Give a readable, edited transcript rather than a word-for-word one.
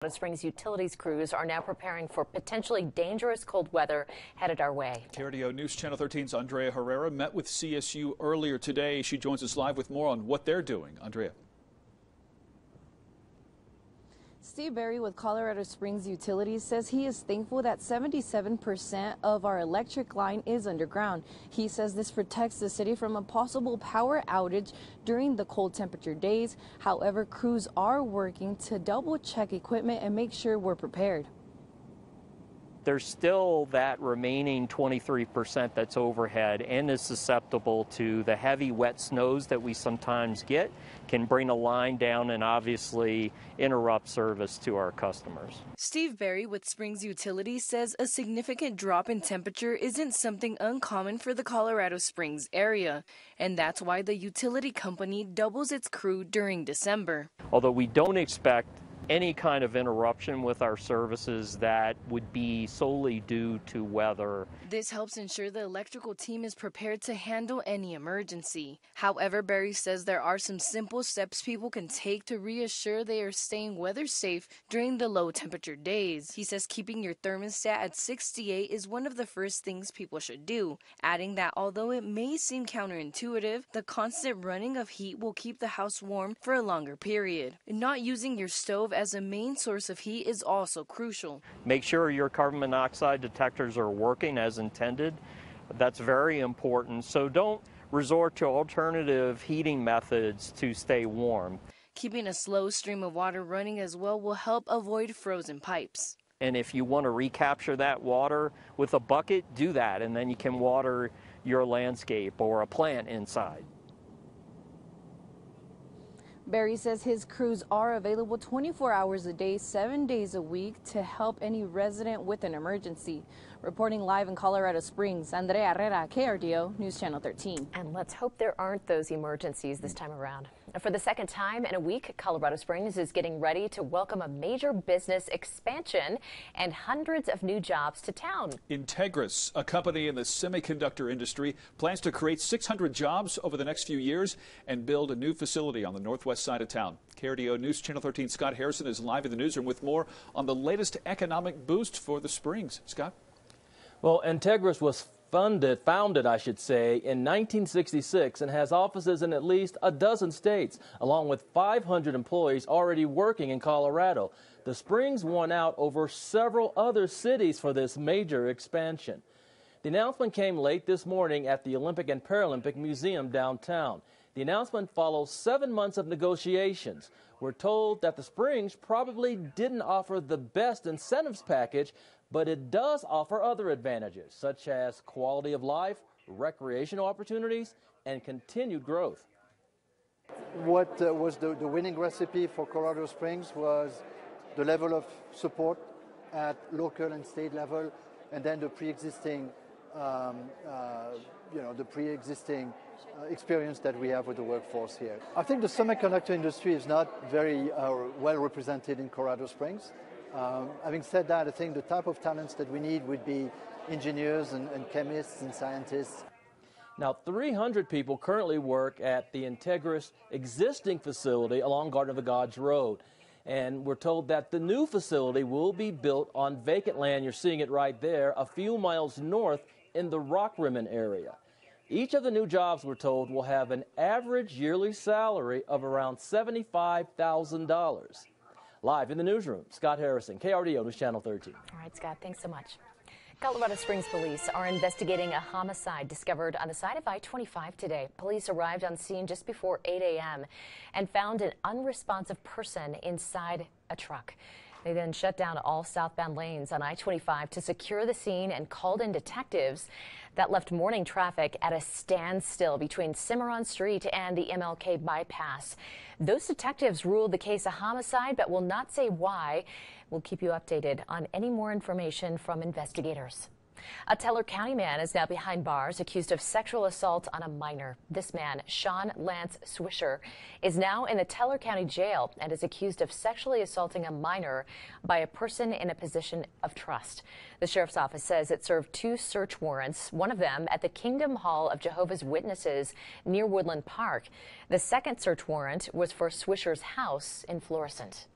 Springs utilities crews are now preparing for potentially dangerous cold weather headed our way. KRDO News Channel 13's Andrea Herrera met with CSU earlier today. She joins us live with more on what they're doing. Andrea. Steve Berry with Colorado Springs Utilities says he is thankful that 77% of our electric line is underground. He says this protects the city from a possible power outage during the cold temperature days. However, crews are working to double check equipment and make sure we're prepared. There's still that remaining 23% that's overhead and is susceptible to the heavy wet snows that we sometimes get, can bring a line down and obviously interrupt service to our customers. Steve Berry with Springs Utilities says a significant drop in temperature isn't something uncommon for the Colorado Springs area, and that's why the utility company doubles its crew during December. Although we don't expect any kind of interruption with our services that would be solely due to weather. This helps ensure the electrical team is prepared to handle any emergency. However, Berry says there are some simple steps people can take to reassure they are staying weather safe during the low temperature days. He says keeping your thermostat at 68 is one of the first things people should do, adding that although it may seem counterintuitive, the constant running of heat will keep the house warm for a longer period. Not using your stove as a main source of heat is also crucial. Make sure your carbon monoxide detectors are working as intended. That's very important. So don't resort to alternative heating methods to stay warm. Keeping a slow stream of water running as well will help avoid frozen pipes. And if you want to recapture that water with a bucket, do that, and then you can water your landscape or a plant inside. Berry says his crews are available 24 hours a day, 7 days a week to help any resident with an emergency. Reporting live in Colorado Springs, Andrea Herrera, KRDO News Channel 13. And let's hope there aren't those emergencies this time around. For the second time in a week, Colorado Springs is getting ready to welcome a major business expansion and hundreds of new jobs to town. Integris, a company in the semiconductor industry, plans to create 600 jobs over the next few years and build a new facility on the northwest side of town. KRDO News Channel 13 Scott Harrison is live in the newsroom with more on the latest economic boost for the Springs. Scott? Well, Integris was founded, I should say, in 1966 and has offices in at least a dozen states, along with 500 employees already working in Colorado. The Springs won out over several other cities for this major expansion. The announcement came late this morning at the Olympic and Paralympic Museum downtown. The announcement follows 7 months of negotiations. We're told that the Springs probably didn't offer the best incentives package, but it does offer other advantages, such as quality of life, recreational opportunities, and continued growth. What was the winning recipe for Colorado Springs was the level of support at local and state level, and then the pre-existing experience that we have with the workforce here. I think the semiconductor industry is not very well represented in Colorado Springs. Having said that, I think the type of talents that we need would be engineers and chemists and scientists. Now, 300 people currently work at the Integris existing facility along Garden of the Gods Road. And we're told that the new facility will be built on vacant land, you're seeing it right there, a few miles north in the Rockrimmon area. Each of the new jobs, we're told, will have an average yearly salary of around $75,000. Live in the newsroom, Scott Harrison, KRDO News Channel 13. All right, Scott, thanks so much. Colorado Springs police are investigating a homicide discovered on the side of I-25 today. Police arrived on scene just before 8 a.m. and found an unresponsive person inside a truck. They then shut down all southbound lanes on I-25 to secure the scene and called in detectives. That left morning traffic at a standstill between Cimarron Street and the MLK bypass. Those detectives ruled the case a homicide, but will not say why. We'll keep you updated on any more information from investigators. A Teller County man is now behind bars accused of sexual assault on a minor. This man, Shawn Swisher, is now in the Teller County Jail and is accused of sexually assaulting a minor by a person in a position of trust. The sheriff's office says it served 2 search warrants, one of them at the Kingdom Hall of Jehovah's Witnesses near Woodland Park. The second search warrant was for Swisher's house in Florissant.